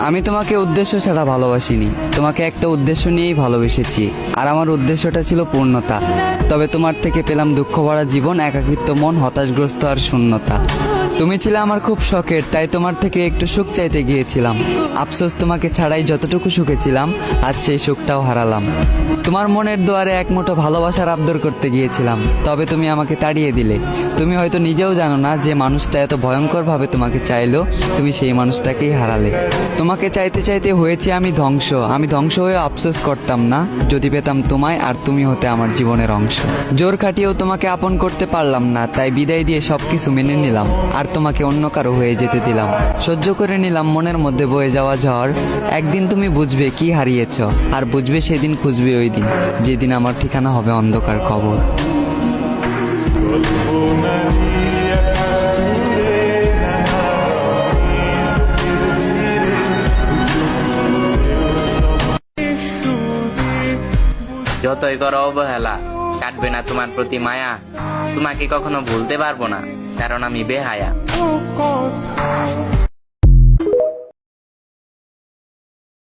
আমি তোমাকে উদ্দেশ্য ছাড়া ভালোবাসিনি, তোমাকে একটা উদ্দেশ্য নিয়েই ভালোবেসেছি। আর আমার উদ্দেশ্যটা ছিল পূর্ণতা। তবে তোমার থেকে পেলাম দুঃখ ভরা জীবন, একাকিত্ব মন, হতাশগ্রস্ত আর শূন্যতা। তুমি ছিলে আমার খুব শখের, তাই তোমার থেকে একটু সুখ চাইতে গিয়েছিলাম। আফসোস তোমাকে ছাড়াই যতটুকু সুখে ছিলাম, আজ সেই সুখটাও হারালাম। তোমার মনের দুয়ারে এক মুঠো ভালোবাসার আবদার করতে গিয়েছিলাম, তবে তুমি আমাকে তাড়িয়ে দিলে। তুমি হয়তো নিজেও জানো না যে মানুষটা এত ভয়ঙ্করভাবে তোমাকে চাইলো, তুমি সেই মানুষটাকেই হারালে। তোমাকে চাইতে চাইতে হয়েছি আমি ধ্বংস। আমি ধ্বংস হয়ে আফসোস করতাম না যদি পেতাম তোমায়, আর তুমি হতে আমার জীবনের অংশ। জোর খাটিয়েও তোমাকে আপন করতে পারলাম না, তাই বিদায় দিয়ে সবকিছু মেনে নিলাম, আর তোমাকে অন্য কারো হয়ে যেতে দিলাম। সহ্য করে নিলাম মনের মধ্যে বয়ে যাওয়া ঝড়। একদিন তুমি বুঝবে কি হারিয়েছ, আর বুঝবে সেদিন খুঁজবে ওই দিন, যেদিন আমার ঠিকানা হবে অন্ধকার কবর। যতই করো অবহেলা, কাটবে না তোমার প্রতি মায়া। তোমাকে কখনো ভুলতে পারবো না, কারণ আমি বেহায়া।